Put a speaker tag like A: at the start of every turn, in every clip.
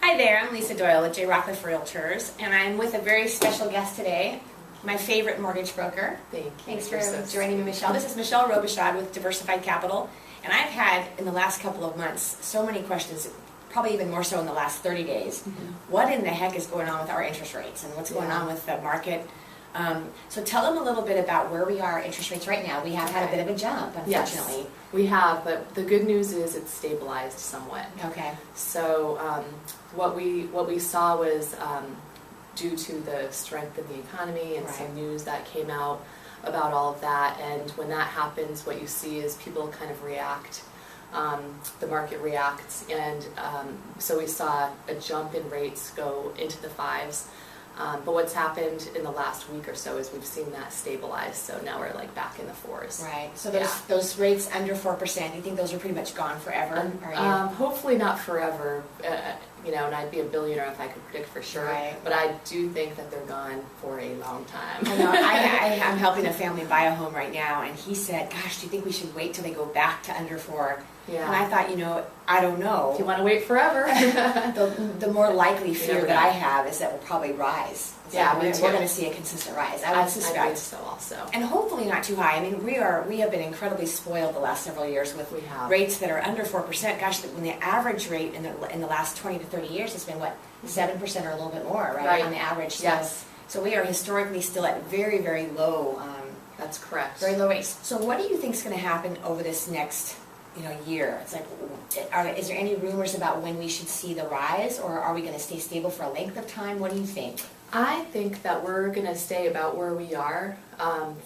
A: Hi there, I'm Lisa Doyle with J.Rockcliff Realtors, and I'm with a very special guest today, my favorite mortgage broker.
B: Thank you.
A: Thanks for joining me, Michelle. This is Michelle Robichaud with Diversified Capital, and I've had, in the last couple of months, so many questions, probably even more so in the last 30 days. What in the heck is going on with our interest rates, and what's going on with the market? So tell them a little bit about where we are interest rates right now. We have had a bit of a jump, unfortunately.
B: Yes, we have, but the good news is it's stabilized somewhat.
A: Okay.
B: So what we saw was due to the strength of the economy and some news that came out about all of that, and when that happens, what you see is people kind of react. The market reacts, and so we saw a jump in rates go into the 5s. But what's happened in the last week or so is we've seen that stabilize, so now we're like back in the 4s.
A: Right. So those rates under 4%, you think those are pretty much gone forever?
B: Hopefully not forever. You know, and I'd be a billionaire if I could predict for sure.
A: Right.
B: But I do think that they're gone for a long time.
A: I know. I'm helping a family buy a home right now, and he said, "Gosh, do you think we should wait till they go back to under 4?"
B: Yeah.
A: And I thought, you know, I don't know.
B: If you want to wait forever,
A: the more likely fear that I have is that we'll probably rise.
B: Yeah,
A: we're going to see a consistent rise. I would suspect.
B: I think so also.
A: And hopefully not too high. I mean, we have been incredibly spoiled the last several years with rates that are under 4%. Gosh, when the average rate in the last 20 to 30 years has been what, 7% or a little bit more, right? On the average. So,
B: yes.
A: So we are historically still at very, very low.
B: That's correct.
A: Very low rates. So what do you think is going to happen over this next year? It's like, is there any rumors about when we should see the rise, or are we going to stay stable for a length of time? What do you think?
B: I think that we're going to stay about where we are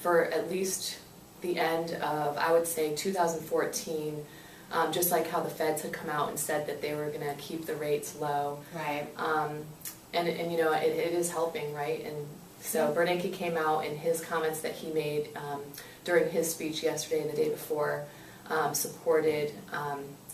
B: for at least the end of, I would say, 2014, just like how the Feds had come out and said that they were going to keep the rates low.
A: Right.
B: And you know, it is helping, right? And so Bernanke came out in his comments that he made during his speech yesterday and the day before, supported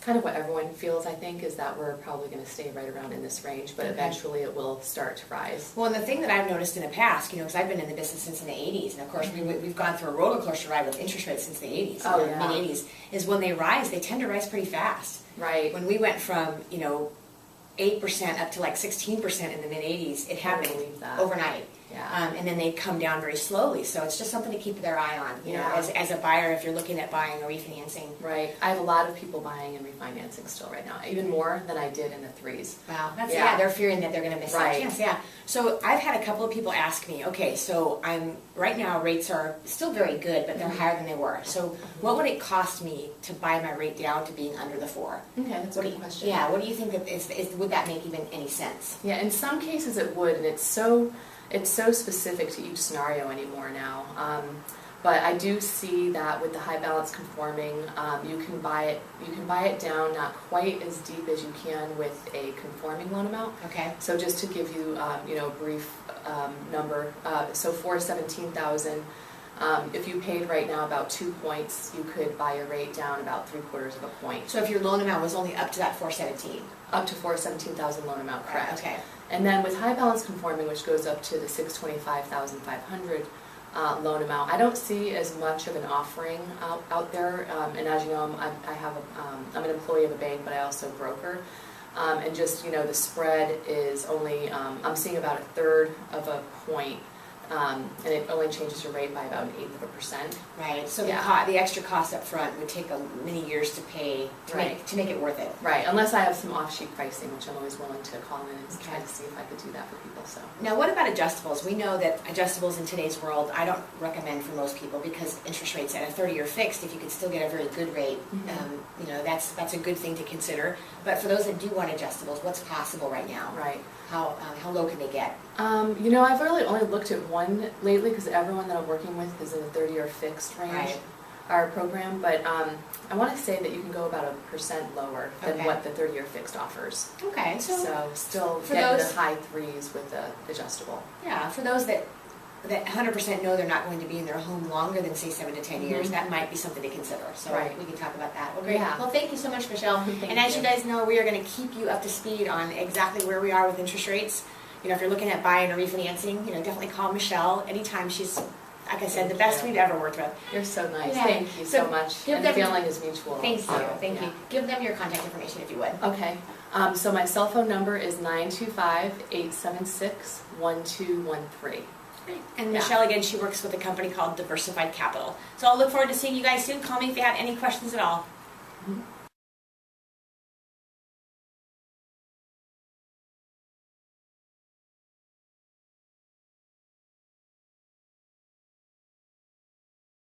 B: kind of what everyone feels, I think, is that we're probably going to stay right around in this range, but eventually it will start to rise.
A: Well, and the thing that I've noticed in the past, because I've been in the business since in the 80s, and of course we've gone through a roller coaster ride with interest rates since the 80s, mid-80s, is when they rise, they tend to rise pretty fast.
B: Right.
A: When we went from, 8% up to like 16% in the mid-80s, it happened overnight.
B: Yeah.
A: And then they come down very slowly. So it's just something to keep their eye on, you know, as a buyer if you're looking at buying or refinancing.
B: Right. I have a lot of people buying and refinancing still right now, even more than I did in the 3s.
A: Wow. That's, they're fearing that they're going to miss that chance. Yeah. So I've had a couple of people ask me, okay, so right now rates are still very good, but they're higher than they were. So what would it cost me to buy my rate down to being under the 4?
B: Okay, that's a good question.
A: Yeah. What do you think that would that make even any sense?
B: Yeah, in some cases it would, and it's so specific to each scenario anymore now. But I do see that with the high balance conforming, you can buy it down not quite as deep as you can with a conforming loan amount.
A: Okay.
B: So just to give you a brief number, so for $17,000, if you paid right now about 2 points, you could buy your rate down about 3/4 of a point.
A: So if your loan amount was only up to that 417.
B: Up to $17,000 loan amount, correct?
A: Okay.
B: And then with high balance conforming, which goes up to the $625,500 loan amount, I don't see as much of an offering out there. And as you know, I'm an employee of a bank, but I also broker. And just the spread is only I'm seeing about 1/3 of a point. And it only changes your rate by about 1/8%.
A: Right. So the extra cost up front would take many years to pay to make it worth it.
B: Right. Unless I have some off-sheet pricing, which I'm always willing to call in and try to see if I could do that for people. So
A: now, what about adjustables? We know that adjustables in today's world, I don't recommend for most people because interest rates at a 30-year fixed, if you could still get a very good rate, that's a good thing to consider. But for those that do want adjustables, what's possible right now?
B: Right.
A: How low can they get?
B: I've really only looked at one lately because everyone that I'm working with is in the 30-year fixed range, our program. But I want to say that you can go about 1% lower than what the 30-year fixed offers.
A: Okay.
B: So still getting the high 3s with the adjustable.
A: Yeah. For those that 100% know they're not going to be in their home longer than, say, 7 to 10 years, that might be something to consider. So we can talk about that. Well, great. Yeah. Well, thank you so much, Michelle. And as you guys know, we are going to keep you up to speed on exactly where we are with interest rates. If you're looking at buying or refinancing, definitely call Michelle anytime. She's, like I said, the best we've ever worked with.
B: You're so nice. Yeah. Thank you so much. And the feeling is mutual.
A: Thank you. Thank you. Give them your contact information if you would.
B: Okay. So my cell phone number is 925-876-1213.
A: And Michelle, again, she works with a company called Diversified Capital. So I'll look forward to seeing you guys soon. Call me if you have any questions at all.
B: Mm-hmm.